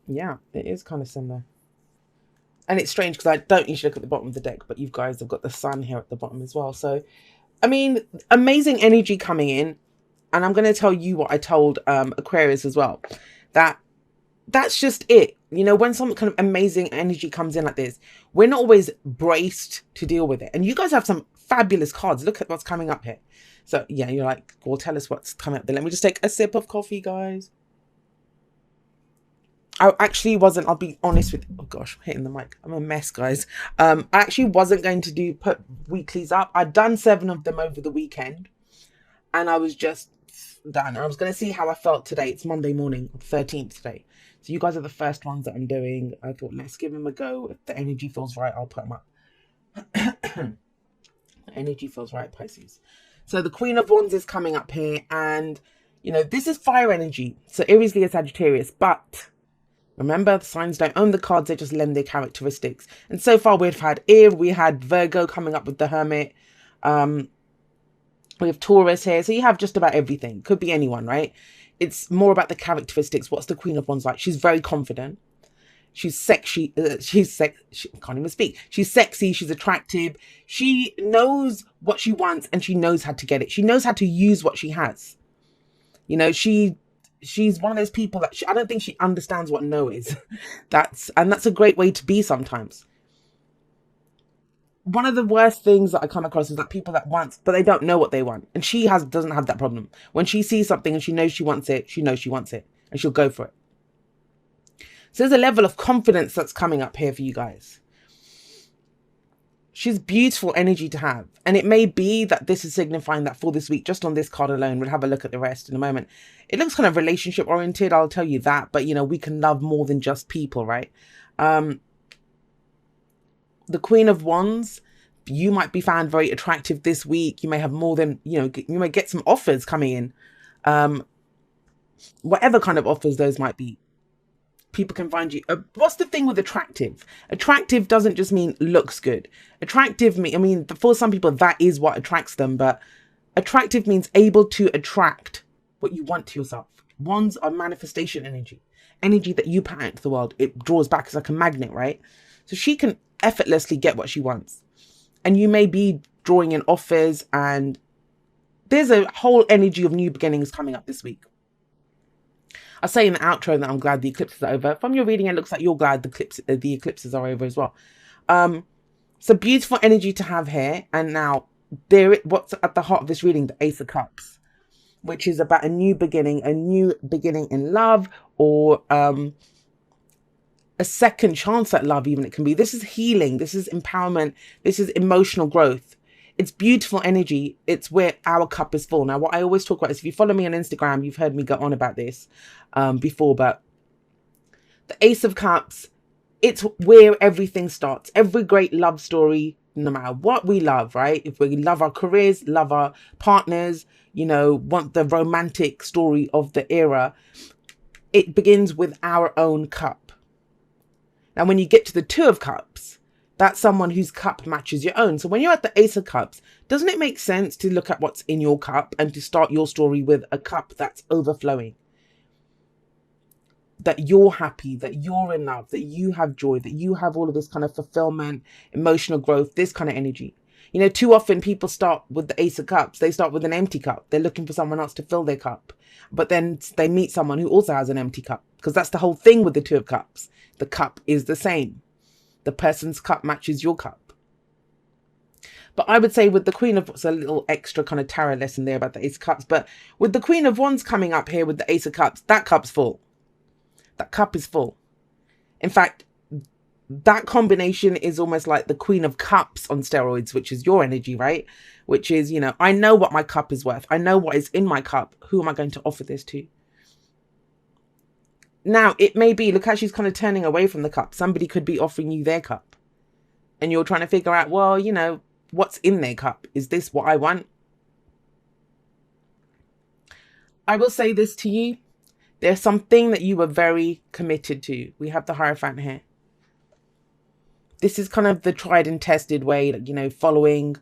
Yeah, it is kind of similar. And it's strange because I don't usually look at the bottom of the deck, but you guys have got the sun here at the bottom as well. So, I mean, amazing energy coming in. And I'm going to tell you what I told Aquarius as well. That that's just it. You know, when some kind of amazing energy comes in like this, we're not always braced to deal with it. And you guys have some fabulous cards. Look at what's coming up here. So, yeah, you're like, well, tell us what's coming up there. Let me just take a sip of coffee, guys. I actually wasn't, I'll be honest with you. Oh gosh, I'm hitting the mic. I'm a mess, guys. I actually wasn't going to put weeklies up. I'd done 7 of them over the weekend and I was just done. I was going to see how I felt today. It's Monday morning, 13th today. So you guys are the first ones that I'm doing. I thought, let's give them a go. If the energy feels right, I'll put them up. The energy feels right, Pisces. So the Queen of Wands is coming up here and, you know, this is fire energy. So Aries, Leo, Sagittarius, but remember, the signs don't own the cards, they just lend their characteristics. And so far we've had we had Virgo coming up with the Hermit. We have Taurus here. So you have just about everything. Could be anyone, right? It's more about the characteristics. What's the Queen of Wands like? She's very confident. She's sexy. She can't even speak. She's sexy. She's attractive. She knows what she wants and she knows how to get it. She knows how to use what she has. You know, she's one of those people that I don't think she understands what no is. That's a great way to be sometimes. One of the worst things that I come across is that people that want, but they don't know what they want. And she doesn't have that problem. When she sees something and she knows she wants it, she knows she wants it. And she'll go for it. So there's a level of confidence that's coming up here for you guys. She's beautiful energy to have. And it may be that this is signifying that for this week, just on this card alone, we'll have a look at the rest in a moment. It looks kind of relationship oriented, I'll tell you that. But, you know, we can love more than just people, right? The Queen of Wands, you might be found very attractive this week. You may have more than, you know, you may get some offers coming in. Whatever kind of offers those might be. People can find you. What's the thing with attractive? Attractive doesn't just mean looks good. Attractive, I mean, for some people, that is what attracts them. But attractive means able to attract what you want to yourself. Wands are manifestation energy. Energy that you put out into the world. It draws back. It's like a magnet, right? So she can effortlessly get what she wants. And you may be drawing in offers. And there's a whole energy of new beginnings coming up this week. I say in the outro that I'm glad the eclipses are over. From your reading, it looks like you're glad the eclipses are over as well. So beautiful energy to have here. And now, what's at the heart of this reading? The Ace of Cups, which is about a new beginning in love, or a second chance at love, even it can be. This is healing. This is empowerment. This is emotional growth. It's beautiful energy. It's where our cup is full. Now, what I always talk about is, if you follow me on Instagram, you've heard me go on about this before, but the Ace of Cups, it's where everything starts. Every great love story, no matter what we love, right? If we love our careers, love our partners, you know, want the romantic story of the era, it begins with our own cup. Now, when you get to the Two of Cups, that's someone whose cup matches your own. So when you're at the Ace of Cups, doesn't it make sense to look at what's in your cup and to start your story with a cup that's overflowing? That you're happy, that you're in love, that you have joy, that you have all of this kind of fulfillment, emotional growth, this kind of energy. You know, too often people start with the Ace of Cups. They start with an empty cup. They're looking for someone else to fill their cup. But then they meet someone who also has an empty cup. Because that's the whole thing with the Two of Cups. The cup is the same. The person's cup matches your cup. But I would say with the Queen of, it's a little extra kind of tarot lesson there about the Ace of Cups. But with the Queen of Wands coming up here with the Ace of Cups, that cup's full. That cup is full. In fact, that combination is almost like the Queen of Cups on steroids, which is your energy, right? Which is, you know, I know what my cup is worth. I know what is in my cup. Who am I going to offer this to? Now, it may be, look how she's kind of turning away from the cup. Somebody could be offering you their cup. And you're trying to figure out, well, you know, what's in their cup? Is this what I want? I will say this to you. There's something that you were very committed to. We have the Hierophant here. This is kind of the tried and tested way, you know, following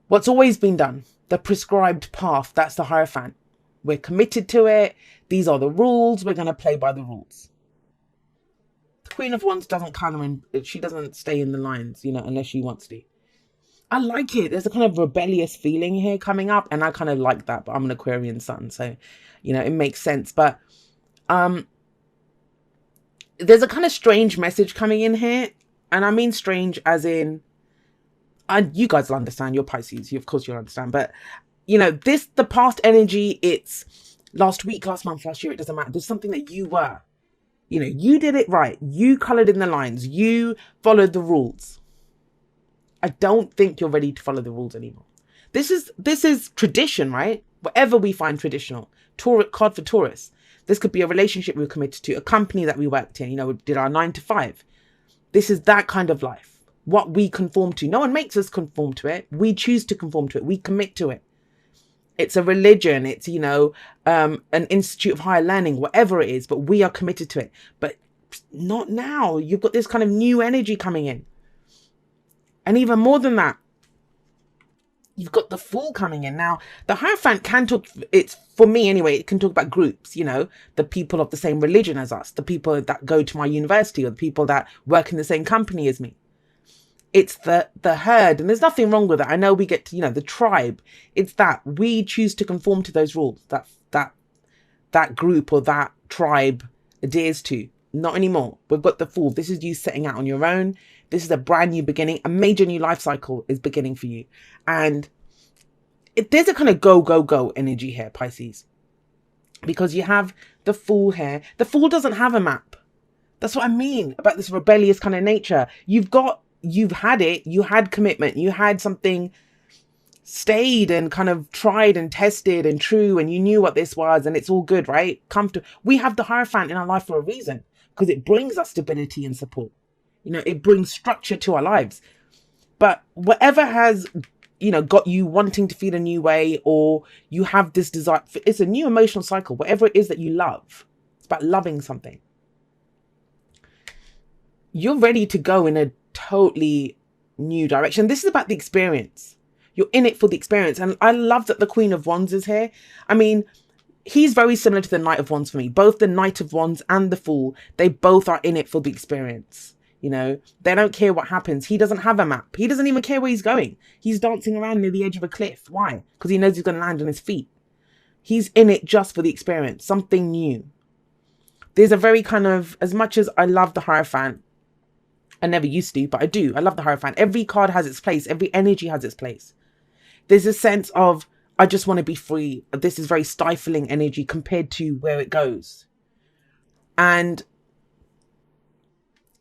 what's always been done. The prescribed path, that's the Hierophant. We're committed to it. These are the rules. We're going to play by the rules. Queen of Wands doesn't colour in, she doesn't stay in the lines, unless she wants to. I like it. There's a kind of rebellious feeling here coming up, and I kind of like that, but I'm an Aquarian sun, so, it makes sense. But there's a kind of strange message coming in here, and I mean strange as in, and you guys will understand, you're Pisces, of course you'll understand, but, the past energy, it's last week, last month, last year, it doesn't matter. There's something that you were. You did it right. You coloured in the lines. You followed the rules. I don't think you're ready to follow the rules anymore. This is tradition, right? Whatever we find traditional. Card for Taurus. This could be a relationship we were committed to, a company that we worked in, we did our 9 to 5. This is that kind of life. What we conform to. No one makes us conform to it. We choose to conform to it. We commit to it. It's a religion. It's, an institute of higher learning, whatever it is, but we are committed to it. But not now. You've got this kind of new energy coming in. And even more than that, you've got the Fool coming in. Now, the Hierophant can talk, it's for me anyway, it can talk about groups, the people of the same religion as us, the people that go to my university, or the people that work in the same company as me. It's the herd, and there's nothing wrong with it. I know we get to, the tribe. It's that we choose to conform to those rules that group or that tribe adheres to. Not anymore. We've got the Fool. This is you setting out on your own. This is a brand new beginning. A major new life cycle is beginning for you. And there's a kind of go, go, go energy here, Pisces. Because you have the Fool here. The Fool doesn't have a map. That's what I mean about this rebellious kind of nature. You've had it. You had commitment. You had something stayed and kind of tried and tested and true. And you knew what this was. And it's all good, right? Comfortable. We have the Hierophant in our life for a reason. Because it brings us stability and support. It brings structure to our lives. But whatever has, got you wanting to feel a new way, or you have this desire, it's a new emotional cycle, whatever it is that you love. It's about loving something. You're ready to go in a totally new direction. This is about the experience. You're in it for the experience. And I love that the Queen of Wands is here. I mean, he's very similar to the Knight of Wands for me. Both the Knight of Wands and the Fool, they both are in it for the experience. They don't care what happens. He doesn't have a map. He doesn't even care where he's going. He's dancing around near the edge of a cliff. Why? Because he knows he's going to land on his feet. He's in it just for the experience, something new. There's a very kind of, as much as I love the Hierophant, I never used to, but I do. I love the Hierophant. Every card has its place. Every energy has its place. There's a sense of, I just want to be free. This is very stifling energy compared to where it goes. And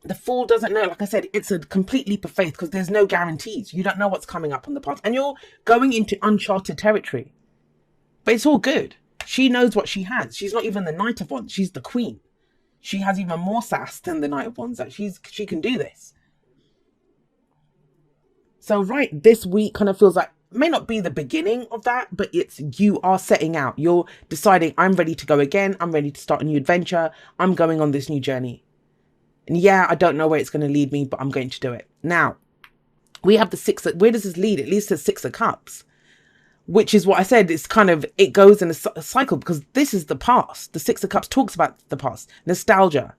the Fool doesn't know. Like I said, it's a complete leap of faith because there's no guarantees. You don't know what's coming up on the path. And you're going into uncharted territory. But it's all good. She knows what she has. She's not even the Knight of Wands. She's the Queen. She has even more sass than the Knight of Wands. That she can do this. So right, this week kind of feels like, may not be the beginning of that, but it's you are setting out. You're deciding, I'm ready to go again. I'm ready to start a new adventure. I'm going on this new journey. And yeah, I don't know where it's going to lead me, but I'm going to do it. Now, we have the Six. Where does this lead? It leads to 6 of Cups, which is what I said. It's kind of, it goes in a cycle because this is the past. The 6 of Cups talks about the past, nostalgia.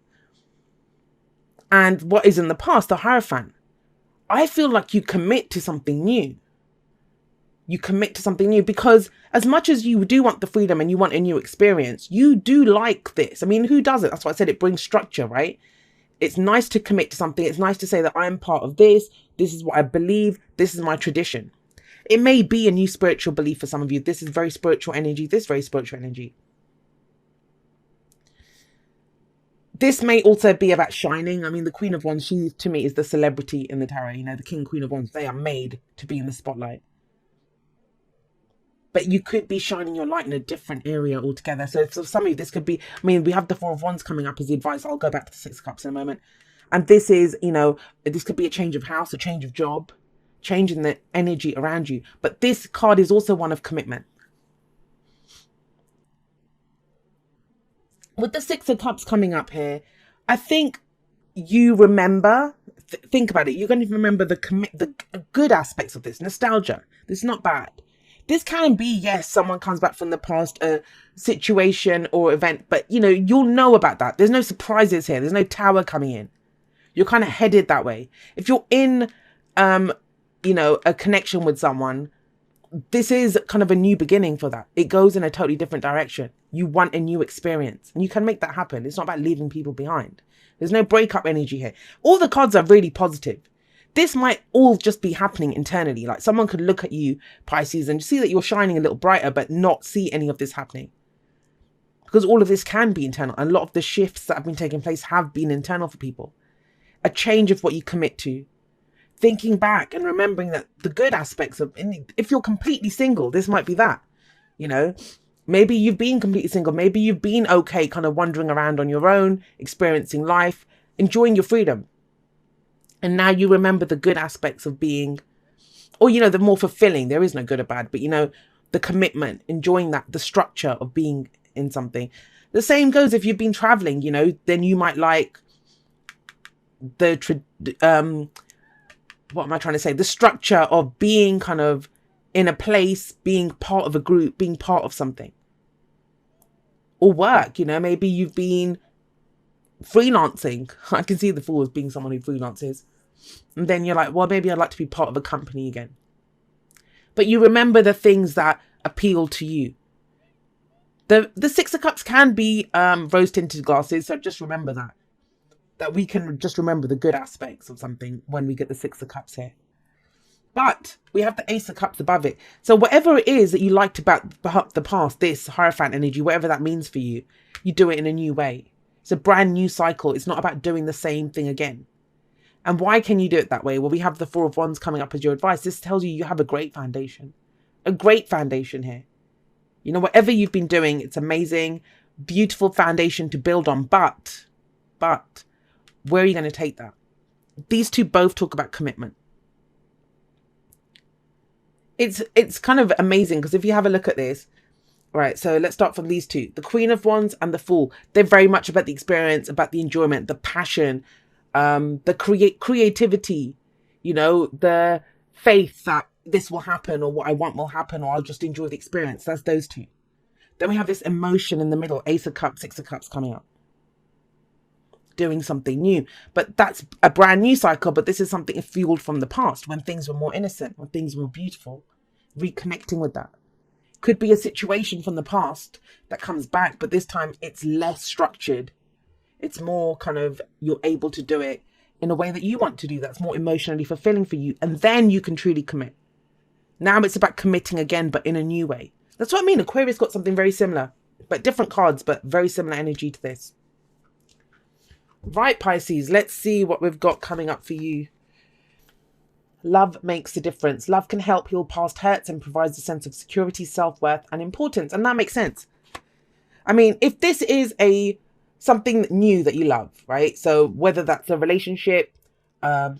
And what is in the past, the Hierophant. I feel like you commit to something new. You commit to something new because as much as you do want the freedom and you want a new experience, you do like this. I mean, who doesn't? That's why I said it brings structure, right? It's nice to commit to something. It's nice to say that I'm part of this. This is what I believe. This is my tradition. It may be a new spiritual belief for some of you. This is very spiritual energy. This is very spiritual energy. This may also be about shining. I mean, the Queen of Wands, she to me is the celebrity in the tarot. The King, Queen of Wands, they are made to be in the spotlight. But you could be shining your light in a different area altogether. So for some of you, this could be, I mean, we have the 4 of Wands coming up as the advice. I'll go back to the 6 of Cups in a moment. And this is, this could be a change of house, a change of job, changing the energy around you. But this card is also one of commitment. With the 6 of Cups coming up here, I think you remember, think about it. You're going to remember the good aspects of this. Nostalgia. This is not bad. This can be, yes, someone comes back from the past, a situation or event, but you'll know about that. There's no surprises here. There's no tower coming in. You're kind of headed that way. If you're in, a connection with someone, this is kind of a new beginning for that. It goes in a totally different direction. You want a new experience, and you can make that happen. It's not about leaving people behind. There's no breakup energy here. All the cards are really positive. This might all just be happening internally. Like someone could look at you, Pisces, and see that you're shining a little brighter, but not see any of this happening. Because all of this can be internal. And a lot of the shifts that have been taking place have been internal for people. A change of what you commit to. Thinking back and remembering that the good aspects of, if you're completely single, this might be that, maybe you've been completely single. Maybe you've been okay, kind of wandering around on your own, experiencing life, enjoying your freedom. And now you remember the good aspects of being, or, the more fulfilling, there is no good or bad, but, the commitment, enjoying that, the structure of being in something. The same goes if you've been traveling, then you might like what am I trying to say? The structure of being kind of in a place, being part of a group, being part of something. Or work, maybe you've been freelancing. I can see the Fool as being someone who freelances. And then you're like, well, maybe I'd like to be part of a company again. But you remember the things that appeal to you. The Six of Cups can be rose-tinted glasses, so just remember that. That we can just remember the good aspects of something when we get the Six of Cups here. But we have the Ace of Cups above it. So whatever it is that you liked about the past, this Hierophant energy, whatever that means for you, you do it in a new way. It's a brand new cycle. It's not about doing the same thing again. And why can you do it that way? Well, we have the Four of Wands coming up as your advice. This tells you have a great foundation. A great foundation here. Whatever you've been doing, it's amazing. Beautiful foundation to build on. But, where are you going to take that? These two both talk about commitment. It's kind of amazing because if you have a look at this, right, so let's start from these two. The Queen of Wands and the Fool. They're very much about the experience, about the enjoyment, the passion, the creativity, the faith that this will happen or what I want will happen or I'll just enjoy the experience. That's those two. Then we have this emotion in the middle, Ace of Cups, Six of Cups coming up. Doing something new, but that's a brand new cycle. But this is something fueled from the past when things were more innocent, when things were beautiful. Reconnecting with that could be a situation from the past that comes back, but this time it's less structured. It's more kind of, you're able to do it in a way that you want to do, that's more emotionally fulfilling for you, and then you can truly commit. Now it's about committing again, but in a new way. That's what I mean. Aquarius got something very similar, but different cards, but very similar energy to this. Right, Pisces, let's see what we've got coming up for you. Love makes a difference. Love can help heal past hurts and provides a sense of security, self-worth, and importance. And that makes sense. I mean, if this is something new that you love, right? So whether that's a relationship, a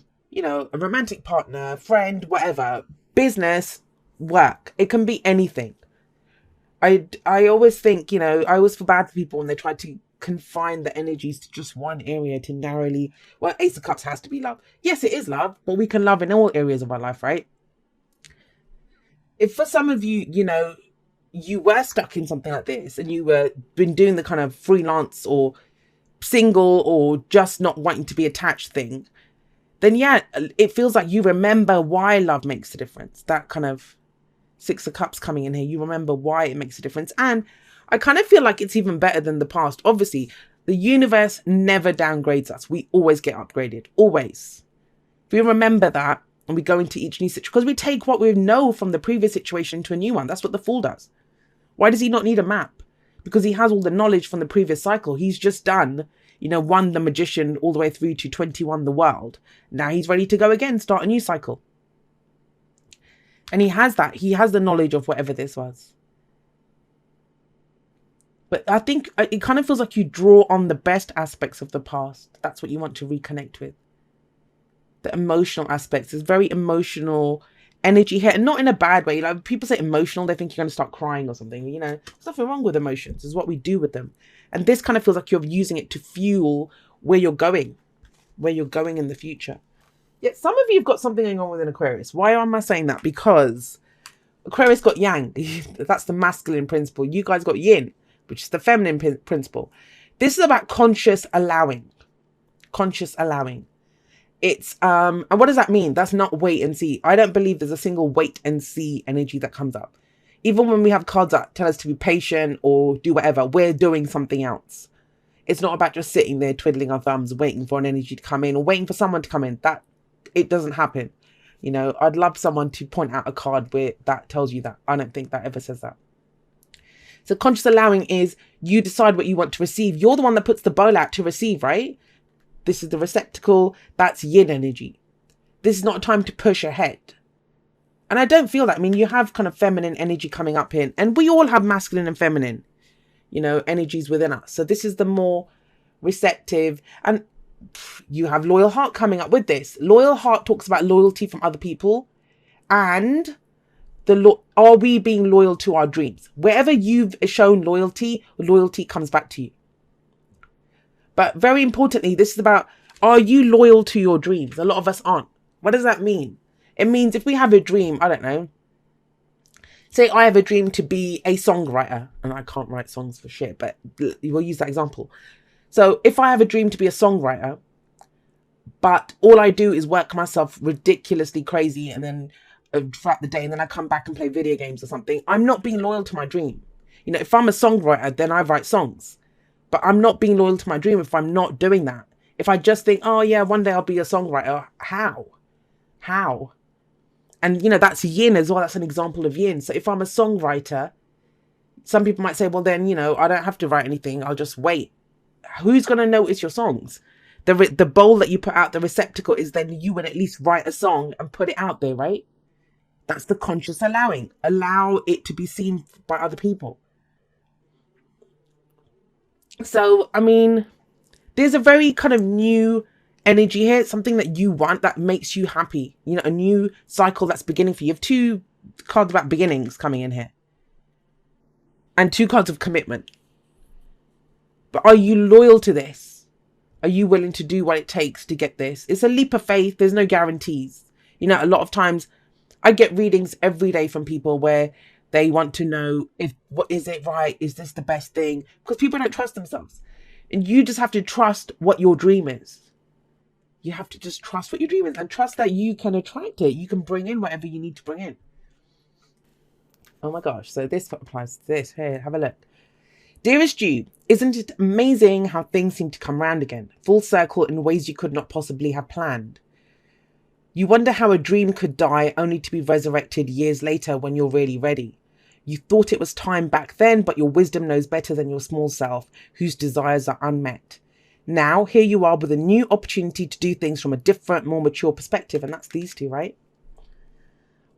romantic partner, friend, whatever, business, work, it can be anything. I always think, I always feel bad for people when they try to confine the energies to just one area to narrowly, well, Ace of Cups has to be love. Yes, it is love, but we can love in all areas of our life, right? If for some of you, you were stuck in something like this and you were been doing the kind of freelance or single or just not wanting to be attached thing, then yeah, it feels like you remember why love makes a difference. That kind of Six of Cups coming in here, you remember why it makes a difference. And I kind of feel like it's even better than the past. Obviously, the universe never downgrades us. We always get upgraded. Always. If we remember that and we go into each new situation, because we take what we know from the previous situation to a new one. That's what the Fool does. Why does he not need a map? Because he has all the knowledge from the previous cycle. He's just done, won the Magician all the way through to 21 the world. Now he's ready to go again, start a new cycle. And he has that. He has the knowledge of whatever this was. But I think it kind of feels like you draw on the best aspects of the past. That's what you want to reconnect with. The emotional aspects. There's very emotional energy here. And not in a bad way. Like people say emotional, they think you're going to start crying or something. There's nothing wrong with emotions. It's what we do with them. And this kind of feels like you're using it to fuel where you're going. Where you're going in the future. Yet some of you have got something going on with an Aquarius. Why am I saying that? Because Aquarius got yang. That's the masculine principle. You guys got yin, which is the feminine principle. This is about conscious allowing. Conscious allowing. It's and what does that mean? That's not wait and see. I don't believe there's a single wait and see energy that comes up. Even when we have cards that tell us to be patient or do whatever, we're doing something else. It's not about just sitting there twiddling our thumbs, waiting for an energy to come in or waiting for someone to come in. That it doesn't happen. You know, I'd love someone to point out a card where that tells you that. I don't think that ever says that. So conscious allowing is you decide what you want to receive. You're the one that puts the bowl out to receive, right? This is the receptacle. That's yin energy. This is not a time to push ahead. And I don't feel that. I mean, you have kind of feminine energy coming up in, and we all have masculine and feminine, you know, energies within us. So this is the more receptive, and you have loyal heart coming up with this. Loyal heart talks about loyalty from other people, and are we being loyal to our dreams? Wherever you've shown loyalty, loyalty comes back to you. But very importantly, this is about, are you loyal to your dreams? A lot of us aren't. What does that mean? It means if we have a dream, I don't know, say I have a dream to be a songwriter, and I can't write songs for shit, but we'll use that example. So if I have a dream to be a songwriter, but all I do is work myself ridiculously crazy and then throughout the day, and then I come back and play video games or something, I'm not being loyal to my dream. You know, if I'm a songwriter, then I write songs, but I'm not being loyal to my dream if I'm not doing that. If I just think, oh yeah, one day I'll be a songwriter, how? And, you know, that's yin as well. That's an example of yin. So if I'm a songwriter, some people might say, well, then, you know, I don't have to write anything. I'll just wait. Who's going to notice your songs? The bowl that you put out, the receptacle, is then you would at least write a song and put it out there, right? That's the conscious allowing. Allow it to be seen by other people. So, I mean, there's a very kind of new energy here, something that you want that makes you happy, you know, a new cycle that's beginning for you. You have two cards about beginnings coming in here and two cards of commitment. But are you loyal to this? Are you willing to do what it takes to get this? It's a leap of faith. There's no guarantees. You know, a lot of times I get readings every day from people where they want to know what is it right? Is this the best thing? Because people don't trust themselves. And you just have to trust what your dream is. You have to just trust what your dream is and trust that you can attract it. You can bring in whatever you need to bring in. Oh my gosh. So this applies to this. Here, have a look. Dearest you, isn't it amazing how things seem to come round again? Full circle in ways you could not possibly have planned. You wonder how a dream could die only to be resurrected years later when you're really ready. You thought it was time back then, but your wisdom knows better than your small self, whose desires are unmet. Now, here you are with a new opportunity to do things from a different, more mature perspective. And that's these two, right?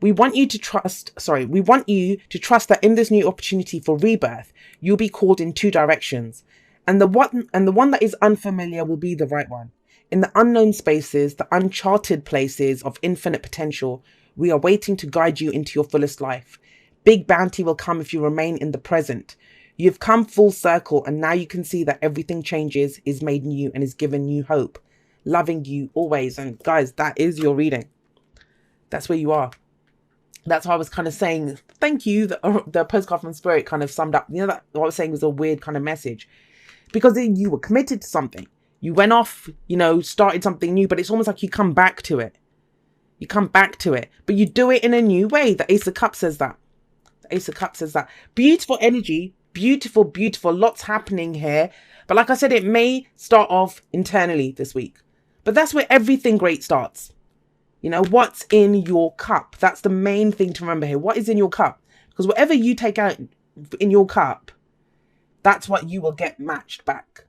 We want you to trust that in this new opportunity for rebirth, you'll be called in two directions. And the one that is unfamiliar will be the right one. In the unknown spaces, the uncharted places of infinite potential, we are waiting to guide you into your fullest life. Big bounty will come if you remain in the present. You've come full circle, and now you can see that everything changes, is made new, and is given new hope. Loving you always. And guys, that is your reading. That's where you are. That's why I was kind of saying, thank you. The postcard from Spirit kind of summed up, you know, that what I was saying was a weird kind of message. Because then you were committed to something. You went off, you know, started something new, but it's almost like you come back to it. You come back to it, but you do it in a new way. The Ace of Cups says that. The Ace of Cups says that. Beautiful energy. Beautiful, beautiful. Lots happening here. But like I said, it may start off internally this week. But that's where everything great starts. You know, what's in your cup? That's the main thing to remember here. What is in your cup? Because whatever you take out in your cup, that's what you will get matched back.